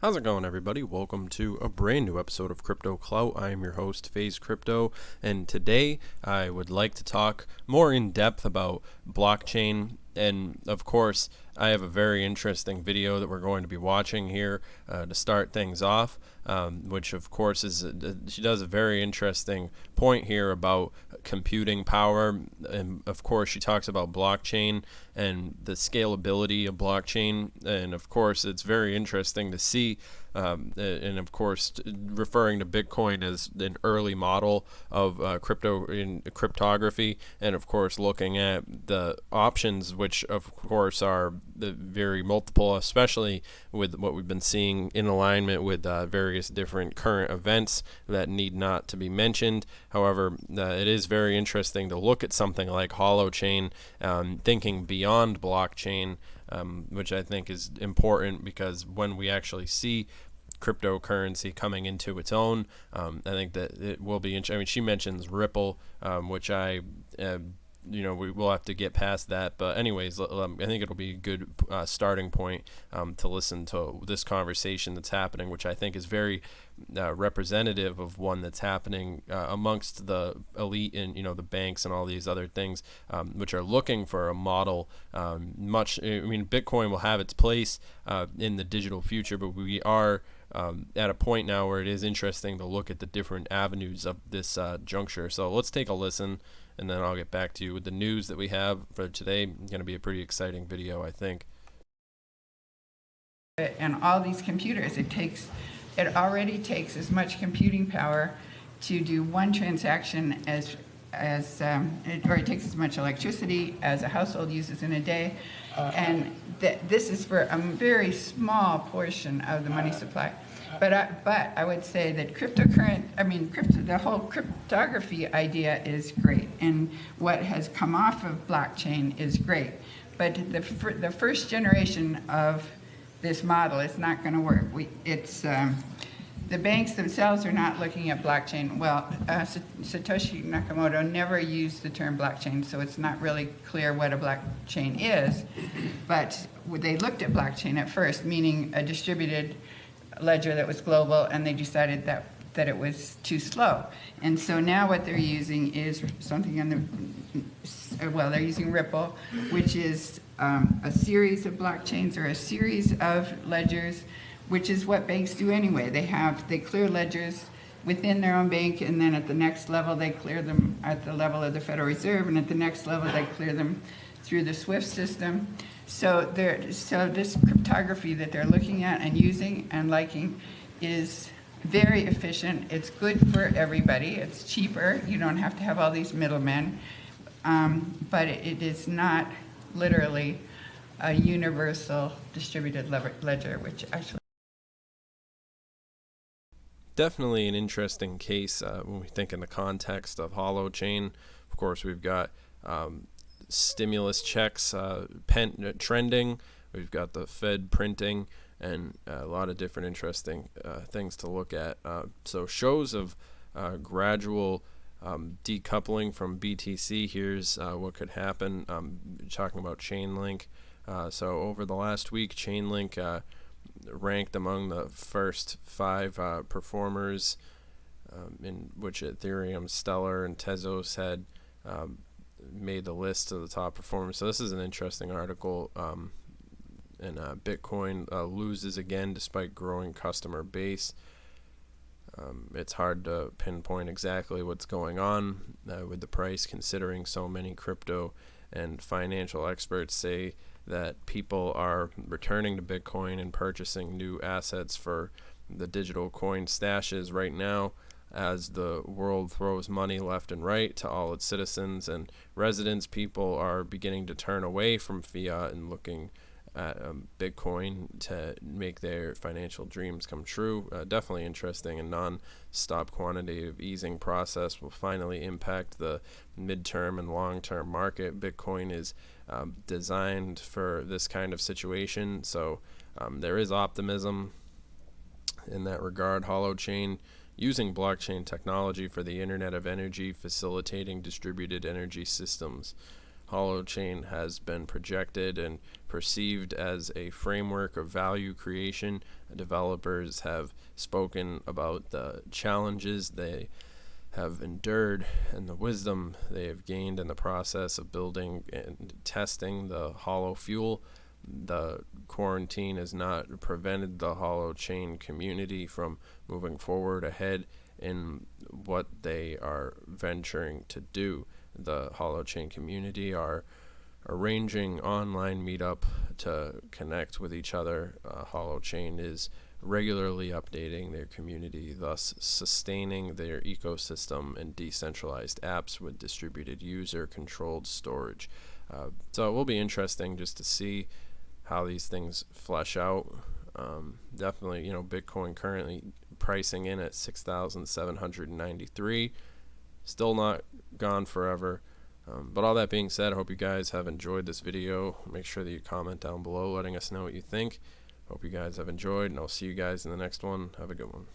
How's it going, everybody? Welcome to a brand new episode of Crypto Clout. I am your host, FaZe Crypto, and today I would like to talk more in depth about blockchain. And of course, I have a very interesting video that we're going to be watching here to start things off, which of course is she does a very interesting point here about computing power, and of course she talks about blockchain and the scalability of blockchain, and of course it's very interesting to see, and of course referring to Bitcoin as an early model of crypto in cryptography, and of course looking at the options, which of course are the very multiple, especially with what we've been seeing in alignment with various different current events that need not to be mentioned. However, it is very interesting to look at something like Holochain, thinking beyond blockchain, which I think is important, because when we actually see cryptocurrency coming into its own, I think that it will be I mean, she mentions Ripple, which we will have to get past that. But anyways, I think it'll be a good starting point to listen to this conversation that's happening, which I think is very representative of one that's happening amongst the elite and the banks and all these other things, which are looking for a model. Bitcoin will have its place in the digital future, but we are at a point now where it is interesting to look at the different avenues of this juncture. So let's take a listen, and then I'll get back to you with the news that we have for today. It's going to be a pretty exciting video, I think. And all these computers, it already takes as much computing power to do one transaction or it takes as much electricity as a household uses in a day. And this is for a very small portion of the money supply. But I would say that the whole cryptography idea is great, and what has come off of blockchain is great. But the first generation of this model is not going to work. The banks themselves are not looking at blockchain. Well, Satoshi Nakamoto never used the term blockchain, so it's not really clear what a blockchain is. But they looked at blockchain at first, meaning a distributed ledger that was global, and they decided that it was too slow. And so now what they're using is something they're using Ripple, which is a series of blockchains or a series of ledgers, which is what banks do anyway. They clear ledgers within their own bank, and then at the next level they clear them at the level of the Federal Reserve, and at the next level they clear them through the SWIFT system. So this cryptography that they're looking at and using and liking is very efficient. It's good for everybody. It's cheaper. You don't have to have all these middlemen. But it is not literally a universal distributed ledger, which actually... Definitely an interesting case when we think in the context of Holochain. Of course, we've got stimulus checks trending. We've got the Fed printing, and a lot of different interesting things to look at. So shows of gradual decoupling from BTC. Here's what could happen. Talking about Chainlink. So over the last week, Chainlink ranked among the first 5 performers, in which Ethereum, Stellar, and Tezos had made the list of the top performers. So this is an interesting article. And Bitcoin loses again despite growing customer base. It's hard to pinpoint exactly what's going on with the price, considering so many crypto and financial experts say that people are returning to Bitcoin and purchasing new assets for the digital coin stashes right now, as the world throws money left and right to all its citizens and residents. People are beginning to turn away from fiat and looking at Bitcoin to make their financial dreams come true. Definitely interesting. A non-stop quantitative easing process will finally impact the midterm and long-term market. Bitcoin is designed for this kind of situation, so there is optimism in that regard. Holochain, using blockchain technology for the Internet of Energy, facilitating distributed energy systems. Holochain has been projected and perceived as a framework of value creation. Developers have spoken about the challenges they have endured and the wisdom they have gained in the process of building and testing the holo fuel. The quarantine has not prevented the Holochain community from moving forward ahead in what they are venturing to do. The Holochain community are arranging online meetup to connect with each other. Holochain is regularly updating their community, thus sustaining their ecosystem and decentralized apps with distributed user-controlled storage. So it will be interesting just to see how these things flesh out. Definitely, Bitcoin currently pricing in at 6,793. Still not gone forever. But all that being said, I hope you guys have enjoyed this video. Make sure that you comment down below letting us know what you think. Hope you guys have enjoyed, and I'll see you guys in the next one. Have a good one.